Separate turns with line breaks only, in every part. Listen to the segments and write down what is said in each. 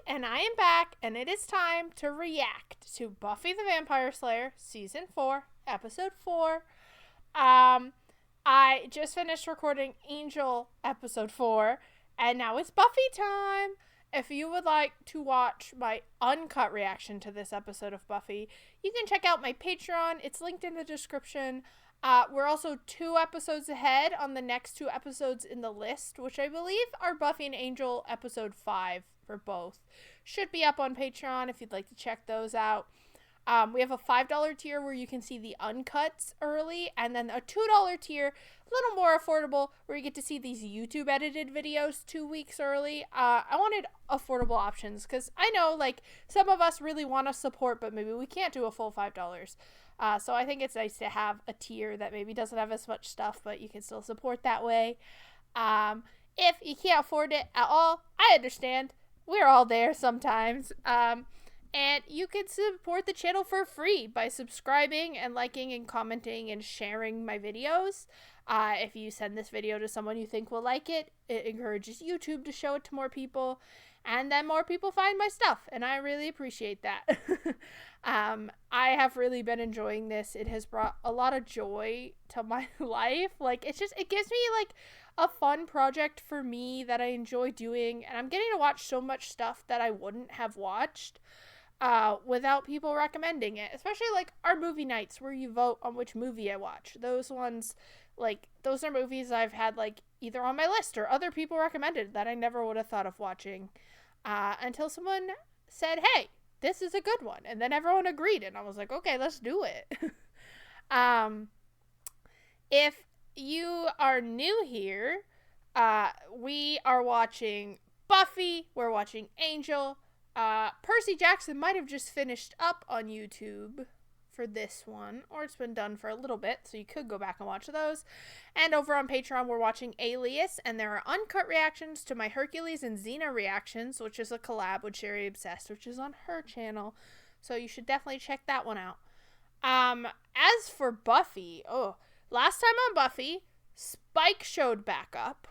and I am back, and it is time to react to Buffy the Vampire Slayer, Season 4, Episode 4. I just finished recording Angel Episode 4, and now it's Buffy time! If you would like to watch my uncut reaction to this episode of Buffy, you can check out my Patreon. It's linked in the description. We're also 2 episodes ahead on the next 2 episodes in the list, which I believe are Buffy and Angel Episode 5 for both. Should be up on Patreon if you'd like to check those out. We have a $5 tier where you can see the uncuts early, and then a $2 tier, a little more affordable, where you get to see these YouTube edited videos 2 weeks early. I wanted affordable options because I know, like, some of us really want to support, but maybe we can't do a full $5. So I think it's nice to have a tier that maybe doesn't have as much stuff, but you can still support that way. If you can't afford it at all, I understand. We're all there sometimes. And you can support the channel for free by subscribing and liking and commenting and sharing my videos. If you send this video to someone you think will like it, it encourages YouTube to show it to more people. And then more people find my stuff. And I really appreciate that. I have really been enjoying this. It has brought a lot of joy to my life. Like, it gives me, like, a fun project for me that I enjoy doing. And I'm getting to watch so much stuff that I wouldn't have watched without people recommending it, especially like our movie nights where you vote on which movie I watch. Those ones, like, those are movies I've had, like, either on my list or other people recommended that I never would have thought of watching until someone said, hey, this is a good one, and then everyone agreed, and I was like, okay, let's do it. If you are new here, we are watching Buffy, we're watching Angel. Percy Jackson might have just finished up on YouTube for this one, or it's been done for a little bit, so you could go back and watch those. And over on Patreon, we're watching Alias, and there are uncut reactions to my Hercules and Xena reactions, which is a collab with Sherry Obsessed, which is on her channel, so you should definitely check that one out. As for Buffy, last time on Buffy, Spike showed back up,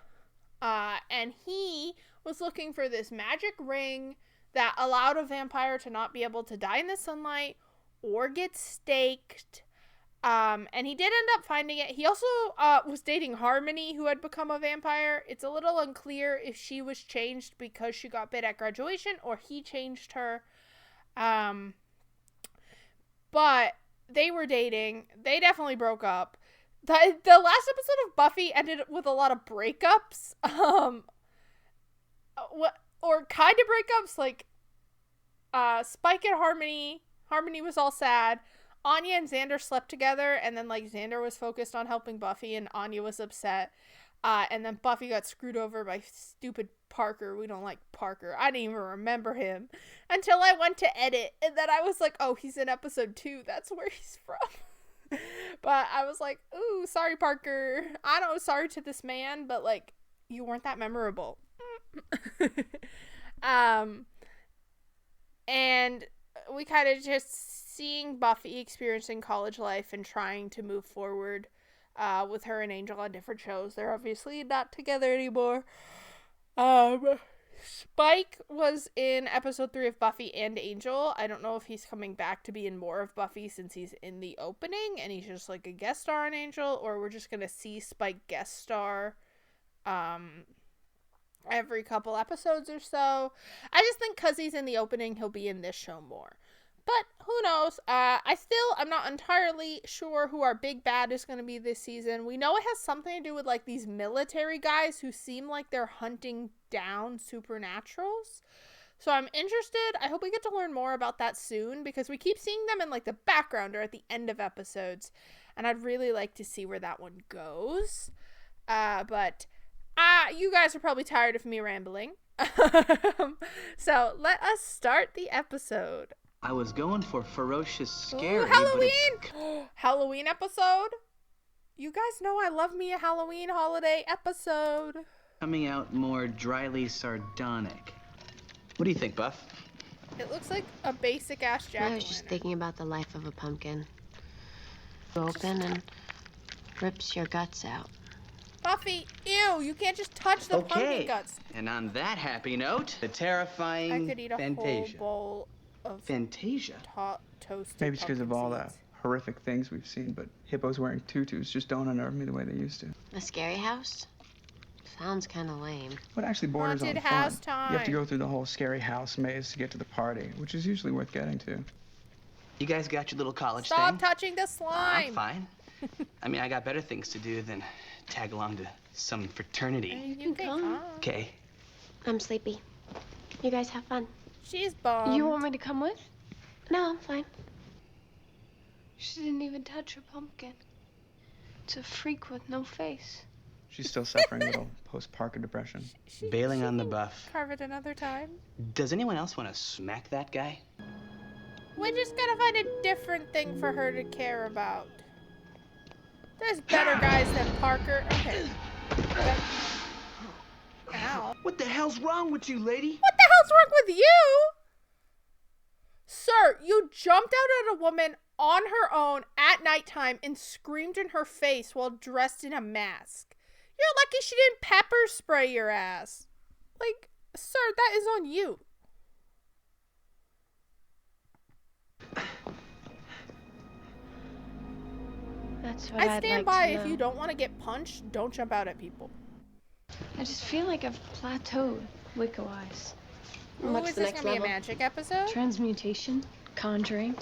and he was looking for this magic ring that allowed a vampire to not be able to die in the sunlight or get staked. And he did end up finding it. He also was dating Harmony, who had become a vampire. It's a little unclear if she was changed because she got bit at graduation or he changed her. But they were dating. They definitely broke up. The last episode of Buffy ended with a lot of breakups. Or kind of breakups, like Spike and Harmony was all sad. Anya and Xander slept together, and then, like, Xander was focused on helping Buffy and Anya was upset, and then Buffy got screwed over by stupid Parker. We don't like Parker. I didn't even remember him until I went to edit, and then I was like, oh, he's in episode 2, that's where he's from. But I was like, ooh, sorry Parker, I know, sorry to this man, but, like, you weren't that memorable. And we kind of just seeing Buffy experiencing college life and trying to move forward with her and Angel on different shows. They're obviously not together anymore. Spike was in episode 3 of Buffy and Angel. I don't know if he's coming back to be in more of Buffy since he's in the opening and he's just like a guest star on Angel, or we're just gonna see Spike guest star every couple episodes or so. I just think because he's in the opening, he'll be in this show more. But who knows? I'm not entirely sure who our big bad is going to be this season. We know it has something to do with, like, these military guys who seem like they're hunting down supernaturals. So I'm interested. I hope we get to learn more about that soon, because we keep seeing them in, like, the background or at the end of episodes. And I'd really like to see where that one goes. But you guys are probably tired of me rambling. So let us start the episode.
I was going for ferocious, scary.
Ooh, Halloween! Halloween episode? You guys know I love me a Halloween holiday episode.
Coming out more dryly sardonic. What do you think, Buff?
It looks like a basic ass jack-o'-lantern.
I was just thinking about the life of a pumpkin. Open and rips your guts out.
Buffy, ew, you can't just touch the pumpkin guts.
And on that happy note, the
I
terrifying
could eat a
Fantasia.
whole bowl of
Fantasia?
toasted
Maybe it's because of all the
seeds.
horrific things we've seen, but hippos wearing tutus just don't unnerve me the way they used to.
A scary house? Sounds kind of lame.
What actually borders
Haunted
on fun?
house time.
You have to go through the whole scary house maze to get to the party, which is usually worth getting to.
You guys got your little college
Stop
thing?
touching the
I'm
slime.
fine. I mean, I got better things to do than tag along to some fraternity.
You can come.
Okay.
I'm sleepy. You guys have fun.
She's bummed.
You want me to come with?
No, I'm fine.
She didn't even touch her pumpkin. It's a freak with no face.
She's still suffering a little post-Parker depression.
Bailing on the buff.
Carve it another time.
Does anyone else want to smack that guy?
We just gotta find a different thing for her to care about. There's better guys than Parker. Okay. Ow.
What the hell's wrong with you, lady?
What the hell's wrong with you? Sir, you jumped out at a woman on her own at nighttime and screamed in her face while dressed in a mask. You're lucky she didn't pepper spray your ass. Like, sir, that is on you.
That's what
I
I'd
stand
like
by
to
if
know.
you don't want to get punched, don't jump out at people.
I just feel like I've plateaued, Wicca-wise.
Ooh,
What's
is
the
this
next
gonna be a
level?
magic episode?
Transmutation, conjuring.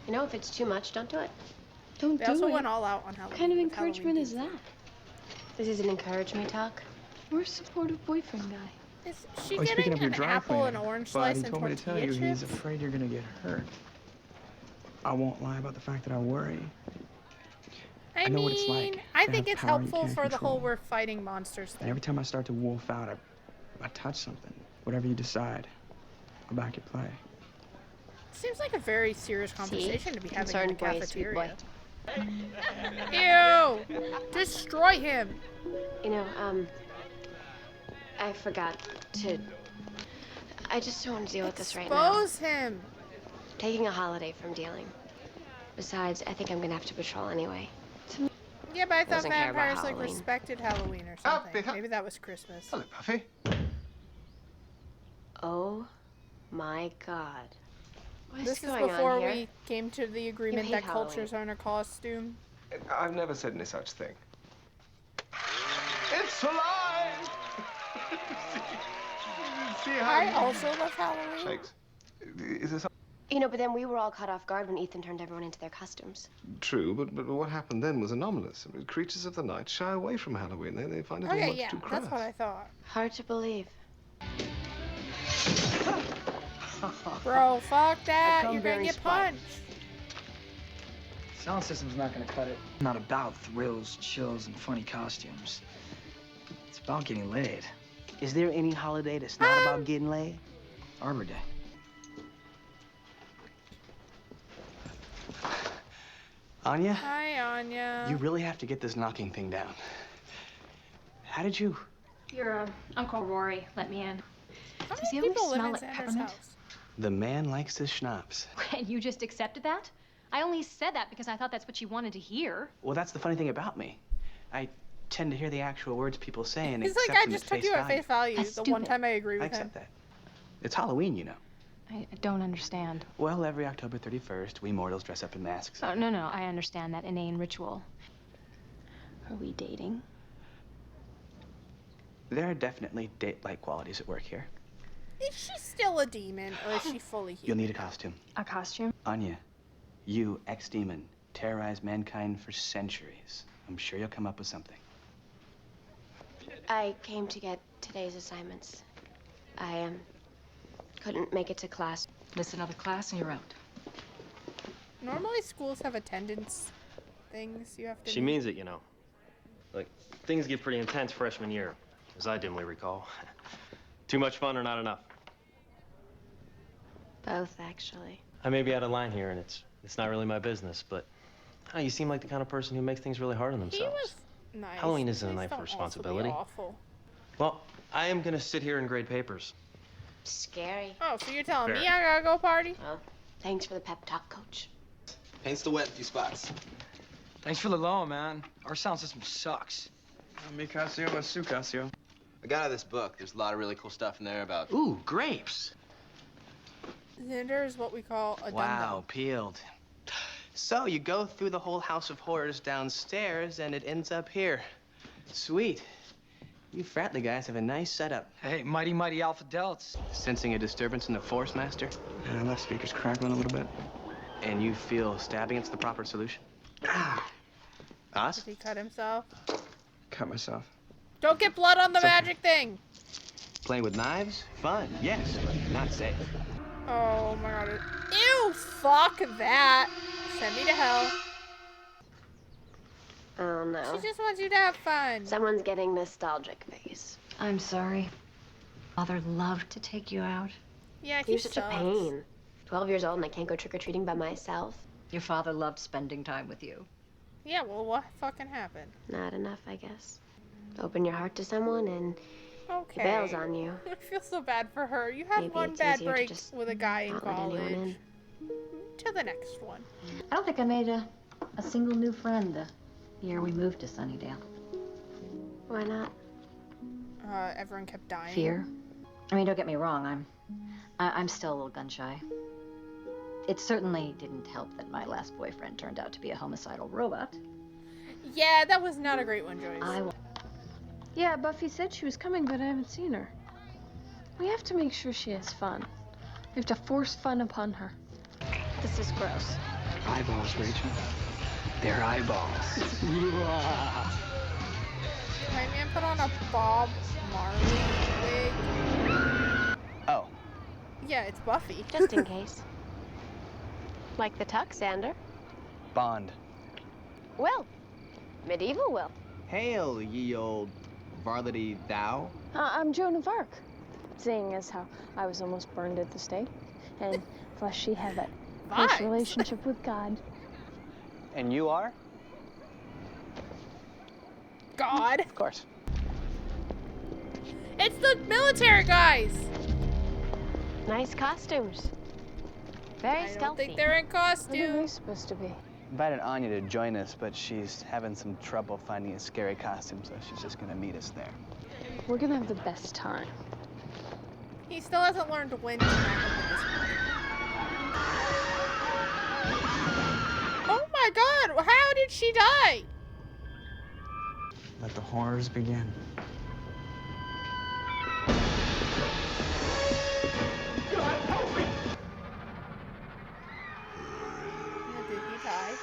You know, if it's too much, don't do it.
Don't
They
do
also
it.
went all out on Halloween.
What kind of
with
encouragement
Halloween
is that?
This isn't encourage me talk.
We're a supportive boyfriend guy.
Is she
Oh, he's picking
getting
up your
an
dry
apple and
cleaner,
orange
but
slice
he
and
told me to tell you
tortilla
he's
chips?
afraid you're gonna get hurt. I won't lie about the fact that I worry.
I
know
mean,
what it's like
I
to
think
have
it's
power you
helpful
can't
for the whole
control.
we're fighting monsters
And
thing.
every time I start to wolf out, I touch something. Whatever you decide, I'll back your play.
Seems like a very serious conversation to be having in the
Concerned boy, sweet boy.
cafeteria. Ew! Destroy him!
You know, I forgot to... I just don't want to deal with this right now.
Expose him!
Taking a holiday from dealing. Besides, I think I'm gonna have to patrol anyway.
Yeah, but I thought
Doesn't care about
vampires like
Halloween.
respected Halloween or something. Maybe that was Christmas.
Hello, Buffy.
Oh my god. What is
This is
going
before
on here?
we came to the agreement
hate
that cultures aren't a costume.
I've never said any such thing. It's alive! See how
I also love Halloween.
shakes. Is this
You know, but then we were all caught off guard when Ethan turned everyone into their costumes.
True, but what happened then was anomalous. I mean, creatures of the night shy away from Halloween. They find it all
Okay,
much
yeah,
too crass.
that's what I thought.
Hard to believe.
Bro, fuck that.
come
You're gonna
very
get
spiked.
punched.
Sound system's not gonna cut it. Not about thrills, chills, and funny costumes. It's about getting laid.
Is there any holiday that's not about getting laid?
Arbor Day.
Anya,
Hi, Anya.
you really have to get this knocking thing down. How did you?
Your Uncle Rory let me in.
How
Does
many
he always
people live
smell
in
like
Xander's
peppermint?
house?
The man likes his schnapps.
And you just accepted that? I only said that because I thought that's what you wanted to hear.
Well, that's the funny thing about me. I tend to hear the actual words people say and
He's
accept
like, I
them
just
at
took
face
you at
value.
face value
That's
the one
stupid.
time I agree
I
with him.
accept that. It's Halloween, you know.
I don't understand.
Well, every October 31st, we mortals dress up in masks.
Oh, no, I understand that inane ritual. Are we dating?
There are definitely date-like qualities at work here.
Is she still a demon or is she fully
You'll
human?
need a costume.
A costume?
Anya, you, ex-demon, terrorized mankind for centuries. I'm sure you'll come up with something.
I came to get today's assignments. I couldn't make it to class.
Miss another class and you're out.
Normally schools have attendance things you have to
She
meet.
means it, you know. Like, things get pretty intense freshman year, as I dimly recall. Too much fun or not enough?
Both, actually.
I may be out of line here, and it's not really my business, but you seem like the kind of person who makes things really hard on
He
themselves.
was nice.
Halloween isn't a
Please
night for
don't also be
responsibility.
awful.
Well, I am gonna sit here and grade papers.
Scary.
Oh, so you're telling me
Fair.
I gotta go party?
Well, thanks for the pep talk, coach.
paints the wet in a few spots?
Thanks for the loan, man. Our sound system sucks.
Mi Casio or Su Casio?
I got out of this book. There's a lot of really cool stuff in there about...
Ooh, grapes.
Xander is what we call a
Wow,
dum-dum.
peeled. So you go through the whole house of horrors downstairs, and it ends up here. Sweet. You Fratley guys have a nice setup.
Hey, mighty alpha delts.
Sensing a disturbance in the force, Master?
Yeah, left speaker's crackling a little bit.
And you feel stabbing is the proper solution? Us?
Did he cut himself?
Cut myself.
Don't get blood on the
It's okay.
magic thing!
Playing with knives? Fun, yes, but not safe.
Oh my god. Ew, fuck that. Send me to hell.
Oh no.
She just wants you to have fun.
Someone's getting nostalgic face.
I'm sorry. Father loved to take you out.
Yeah, he
You're such a
sucks.
pain. 12 years old and I can't go trick-or-treating by myself.
Your father loved spending time with you.
Yeah, well, what fucking happened?
Not enough, I guess. Open your heart to someone and
Okay.
he bails on you.
I feel so bad for her. You had
Maybe
one
it's
bad
easier to
break
just
with a guy in
not let anyone
college.
in.
To the next one.
I don't think I made a single new friend the year we moved to Sunnydale.
Why not?
Everyone kept dying.
Fear. I mean, don't get me wrong. I'm still a little gun shy. It certainly didn't help that my last boyfriend turned out to be a homicidal robot.
Yeah, that was not a great one, Joyce.
Yeah, Buffy said she was coming, but I haven't seen her. We have to make sure she has fun. We have to force fun upon her.
This is gross.
Eyeballs, Rachel. They're eyeballs.
My man put on a Bob Marley wig.
Oh.
Yeah, it's Buffy.
Just in case. Like the tux, Xander?
Bond.
Will. Medieval Will.
Hail, ye old varlety thou.
I'm Joan of Arc. Seeing as how I was almost burned at the stake, and plus she had that close
Vibes.
relationship with God.
And you are?
God.
Of course.
It's the military guys.
Nice costumes. Very
I don't
stealthy.
think they're in
What are they
costume.
supposed to be?
Invited Anya to join us, but she's having some trouble finding a scary costume, so she's just gonna meet us there.
We're gonna have the best time.
He still hasn't learned when to knock up this Oh my god, how did she die?
Let the horrors begin.
Or did he die?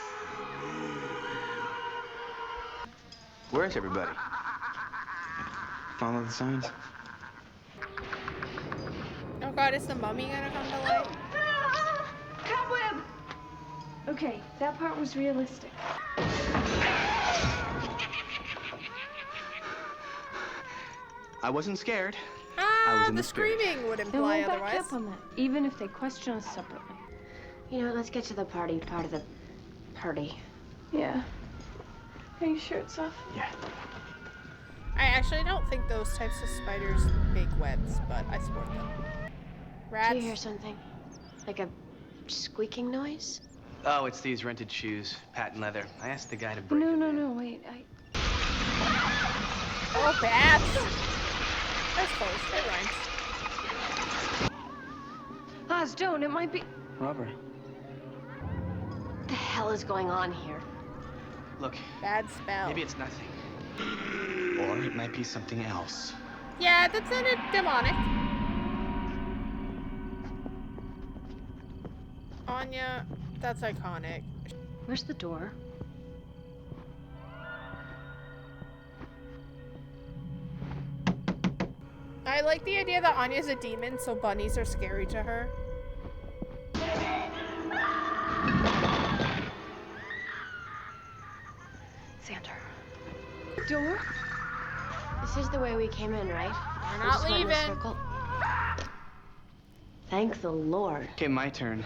Where's everybody?
Follow the signs.
Oh god, is the mummy gonna come to life?
Cobweb! Okay, that part was realistic.
I wasn't scared. I
Ah,
was in
the
the spirit.
screaming would
Then
imply
we'll back
otherwise.
up on that, even if they question us separately.
You know, let's get to the party part of the party.
Yeah. Are you sure it's off?
Yeah.
I actually don't think those types of spiders make webs, but I support them. Rats.
Do you hear something? Like a squeaking noise?
Oh, it's these rented shoes, patent leather. I asked the guy to break
No,
them in.
no, wait.
Oh, bats! That's close. It rhymes.
Oz, don't. It might be.
Rubber.
What the hell is going on here?
Look,
Bad spell.
maybe it's nothing. Or it might be something else.
Yeah, that sounded demonic. Anya, that's iconic.
Where's the door?
I like the idea that Anya's a demon, so bunnies are scary to her.
Xander.
Door?
This is the way we came in, right?
We're
We
not
just went in a
leaving.
circle. Thank the Lord.
Okay, my turn.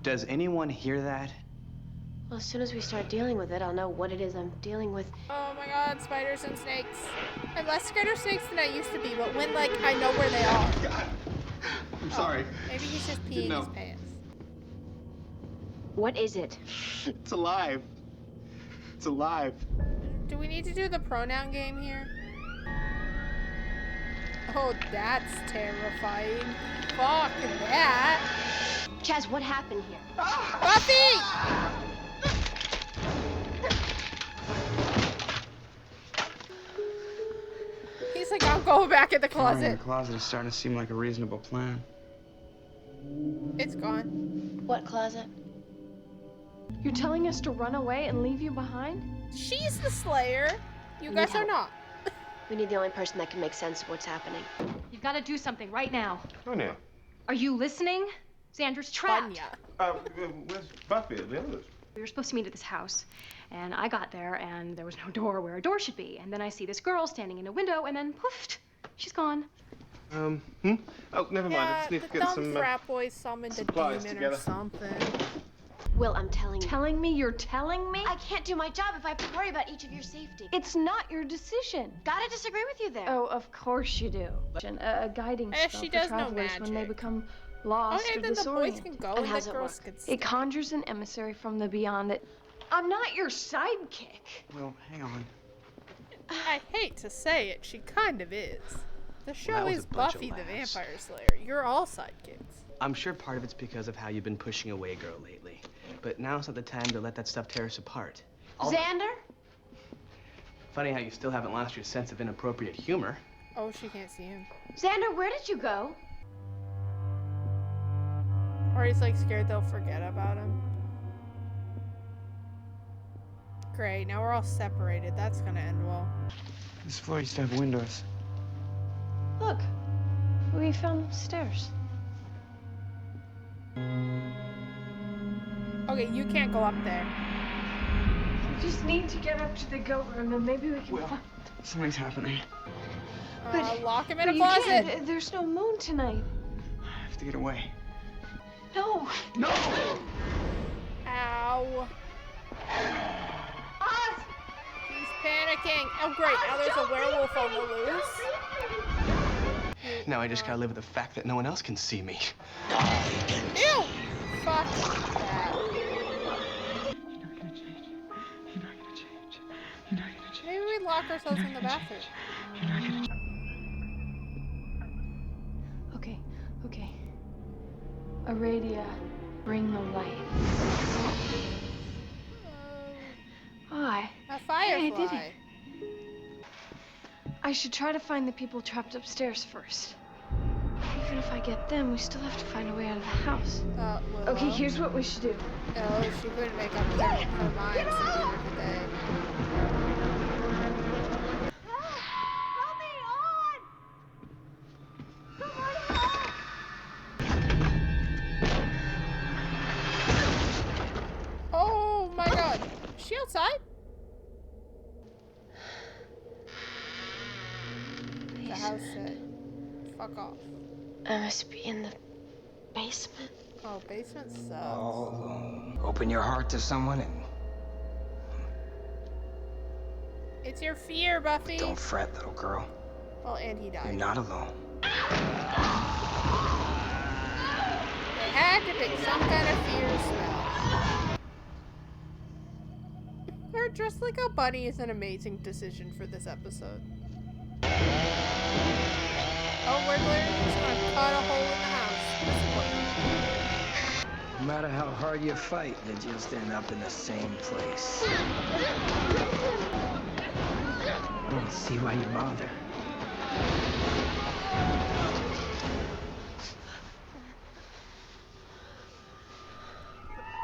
Does anyone hear that?
Well, as soon as we start dealing with it, I'll know what it is I'm dealing with.
Oh my god, spiders and snakes. I'm less scared of snakes than I used to be, but when, like, I know where they are.
God. I'm sorry.
Maybe he's just peeing
No.
his pants.
What is it?
It's alive. It's alive.
Do we need to do the pronoun game here? Oh, that's terrifying. Fuck that.
Chaz, what happened here?
Buffy! He's like, I'll go back in the
Closet.
closet.
The closet is starting to seem like a reasonable plan.
It's gone.
What closet?
You're telling us to run away and leave you behind?
She's the Slayer. You
We
guys
need
are
help.
not.
We need the only person that can make sense of what's happening.
You've got to do something right now.
Tonya.
Are you listening? Xander's trapped.
Where's Buffy? The others?
We were supposed to meet at this house, and I got there, and there was no door where a door should be. And then I see this girl standing in a window, and then poof, she's gone.
Oh, never mind. I just need to
the
get
dumb
some
frat boy summoned a
supplies
demon
together.
or something.
Will, I'm telling you.
Telling me you're telling me?
I can't do my job if I have to worry about each of your safety.
It's not your decision.
Gotta disagree with you there.
Oh, of course you do. A guiding spell
she
for
does know
travelers when they
magic.
become lost
Okay,
or
then the boys
disoriented.
can go
And
and
how's
the
it
girls
work?
can stay.
It conjures an emissary from the beyond. I'm not your sidekick.
Well, hang on.
I hate to say it, she kind of is. The show
that was
is
a bunch of
Buffy the
laughs.
Vampire Slayer. You're all sidekicks.
I'm sure part of it's because of how you've been pushing away girl lately. But now's not the time to let that stuff tear us apart.
Xander?
Funny how you still haven't lost your sense of inappropriate humor.
Oh, she can't see him.
Xander, where did you go?
Or he's like scared they'll forget about him. Great, now we're all separated. That's gonna end well.
This floor used to have windows.
Look, we found stairs.
Okay, you can't go up there.
We just need to get up to the goat room and maybe we can find...
Something's happening.
Lock him in a
you
closet.
can't. There's no moon tonight.
I have to get away.
No.
No!
Ow.
Oz!
He's panicking. Oh, great. Now there's a werewolf on the loose.
Now I just gotta live with the fact that no one else can see me.
Ew! Fuck that. Maybe we lock ourselves in the bathroom.
Okay. Aradia, bring the light. Why?
A
I
firefly.
did it. I should try to find the people trapped upstairs first. Even if I get them, we still have to find a way out of the house.
Willow.
Okay, here's what we should do.
No, she couldn't make up her mind so later today. Oh my god. Is she outside? The house said, fuck off.
I must be in the basement.
Oh, basement sucks.
Open your heart to someone and
It's your fear, Buffy.
don't fret, little girl.
Well, and he died.
You're not alone.
They had to pick some kind of fear spell. Her dressed like a bunny is an amazing decision for this episode. Oh, we're literally just gonna cut a hole in the house. Disappointing.
No matter how hard you fight, you just end up in the same place. I don't see why you bother.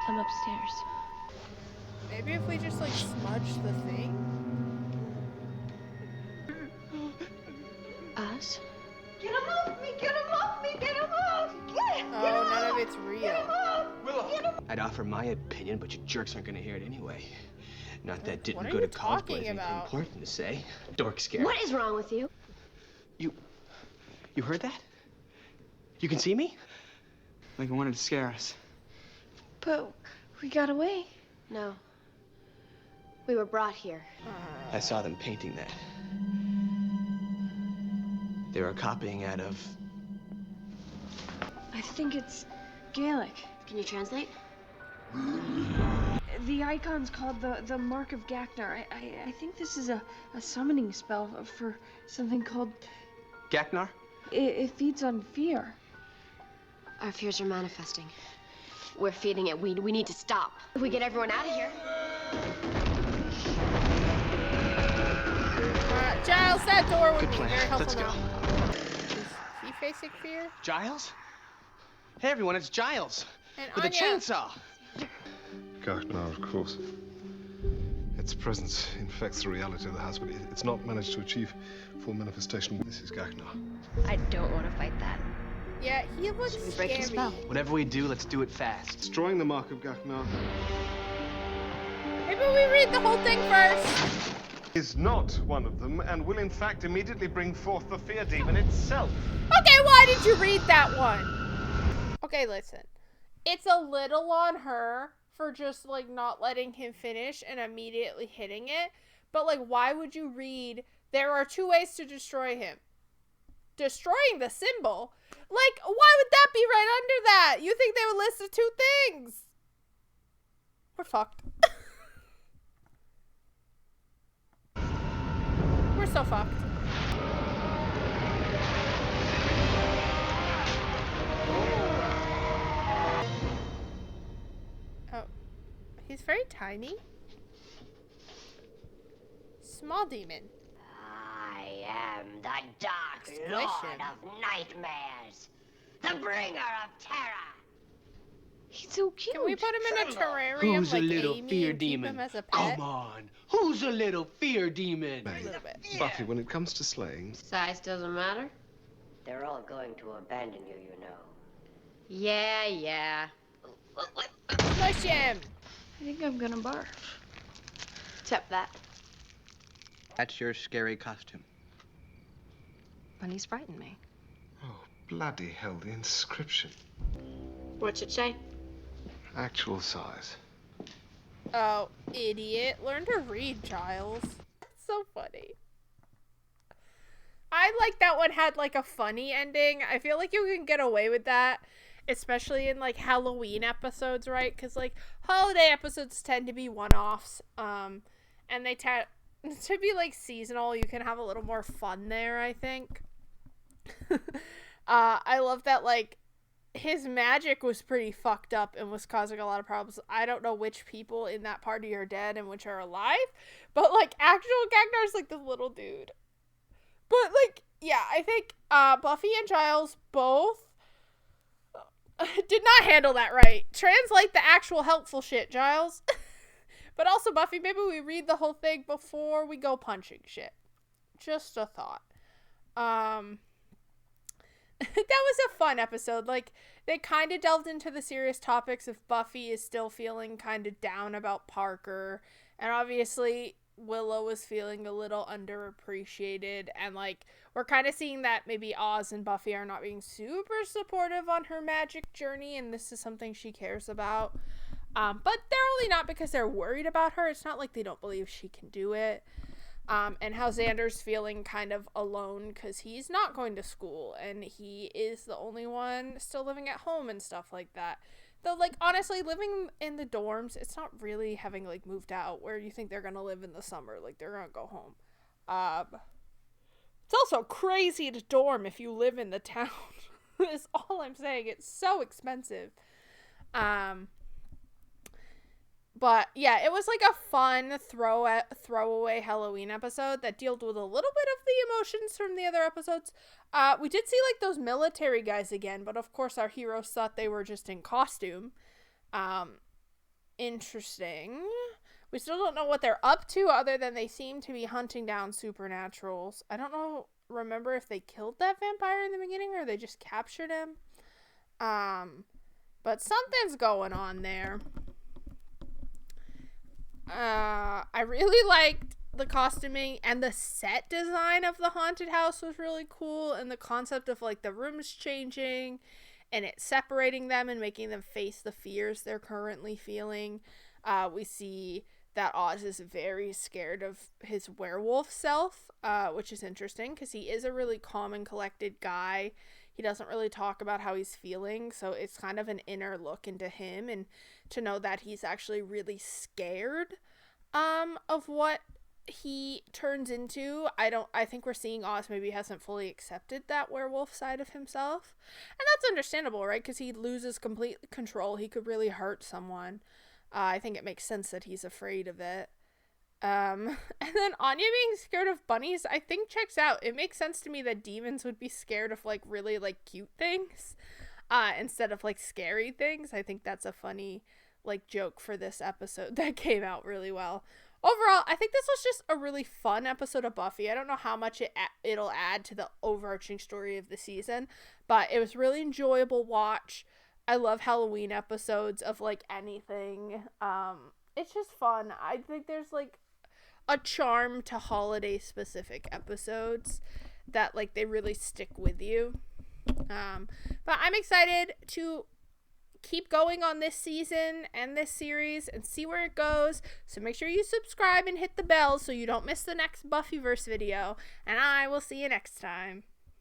I'm upstairs.
Maybe if we just like smudge the thing?
Us?
Get him off me! Get him off me! Get him off!
Oh, none of it's real.
I'd offer my opinion, but you jerks aren't gonna hear it anyway. Not that
What
didn't
are
go
you
to college, but
talking
it's anything
about?
important to say. Dork scare.
What is wrong with you?
You heard that? You can see me?
Like it wanted to scare us.
But we got away.
No. We were brought here.
I saw them painting that. They were copying out of...
I think it's Gaelic.
Can you translate?
The The icon's called the Mark of Gaknar. I think this is a summoning spell for something called...
Gaknar?
It feeds on fear.
Our fears are manifesting. We're feeding it. We need to stop. If we get everyone out of here.
Giles, that door would
Good
be
plan.
very helpful
Let's go.
now. Is he facing fear?
Giles? Hey, everyone, it's Giles.
And
With a
Anya.
chainsaw.
Gaknar, of course. Its presence infects the reality of the house, but it's not managed to achieve full manifestation. This is Gaknar.
I don't want to fight that.
Yeah, he looks
Should we break the
scary.
spell?
Whatever we do, let's do it fast.
Destroying the Mark of Gaknar
Maybe we read the whole thing first.
is not one of them, and will in fact immediately bring forth the fear demon itself.
Okay, why did you read that one? Okay, listen. It's a little on her for just, like, not letting him finish and immediately hitting it. But, like, why would you read, there are 2 ways to destroy him? Destroying the symbol? Like, why would that be right under that? You think they would list the 2 things? We're fucked. We're so fucked. Oh. He's very tiny. Small demon.
I am the Dark
Squish
Lord
him.
of Nightmares, the bringer of terror.
He's so cute.
Can we put him in a terrarium
Who's
like
a little
Amy
fear
and keep
demon?
him as a pet?
Come on. Who's a little fear demon?
A little bit.
Buffy, when it comes to slaying,
Size doesn't matter?
They're all going to abandon you, you know.
Yeah.
Smush him.
I think I'm gonna barf.
Except that.
That's your scary costume.
Bunnies frighten me.
oh, bloody hell, the inscription.
What's it say?
Actual size.
Oh, idiot. Learn to read, Giles. It's so funny. I like that one had like a funny ending. I feel like you can get away with that, especially in like Halloween episodes, right? Because like holiday episodes tend to be one-offs, and they tend to be like seasonal. You can have a little more fun there, I think. I love that like his magic was pretty fucked up and was causing a lot of problems. I don't know which people in that party are dead and which are alive, but like actual Gagnar's like this little dude. But like, yeah, I think Buffy and Giles both did not handle that right. Translate the actual helpful shit, Giles. But also, Buffy, maybe we read the whole thing before we go punching shit. Just a thought. That was a fun episode. Like, they kind of delved into the serious topics if Buffy is still feeling kind of down about Parker. And obviously, Willow was feeling a little underappreciated. And, like, we're kind of seeing that maybe Oz and Buffy are not being super supportive on her magic journey. And this is something she cares about. But they're only not because they're worried about her. It's not like they don't believe she can do it. And how Xander's feeling kind of alone because he's not going to school and he is the only one still living at home and stuff like that. Though, like, honestly, living in the dorms, it's not really having, like, moved out where you think they're going to live in the summer. Like, they're going to go home. It's also crazy to dorm if you live in the town. Is all I'm saying. It's so expensive. But yeah, it was like a fun throwaway Halloween episode that dealt with a little bit of the emotions from the other episodes. We did see like those military guys again, but of course our heroes thought they were just in costume. Interesting. We still don't know what they're up to other than they seem to be hunting down supernaturals. I don't remember if they killed that vampire in the beginning or they just captured him. But something's going on there. I really liked the costuming and the set design of the haunted house was really cool, and the concept of like the rooms changing and it separating them and making them face the fears they're currently feeling. We see that Oz is very scared of his werewolf self, which is interesting because he is a really calm and collected guy. he doesn't really talk about how he's feeling, so it's kind of an inner look into him, and to know that he's actually really scared of what he turns into. I think we're seeing Oz maybe hasn't fully accepted that werewolf side of himself, and that's understandable, right? Because he loses complete control. He could really hurt someone. I think it makes sense that he's afraid of it. And then Anya being scared of bunnies, I think checks out. It makes sense to me that demons would be scared of like really like cute things instead of like scary things. I think that's a funny like joke for this episode that came out really well. Overall, I think this was just a really fun episode of Buffy. I don't know how much it'll add to the overarching story of the season, but it was really enjoyable watch. I love Halloween episodes of like anything. It's just fun. I think there's like a charm to holiday specific episodes that like they really stick with you. But I'm excited to keep going on this season and this series and see where it goes. So make sure you subscribe and hit the bell so you don't miss the next Buffyverse video. And I will see you next time.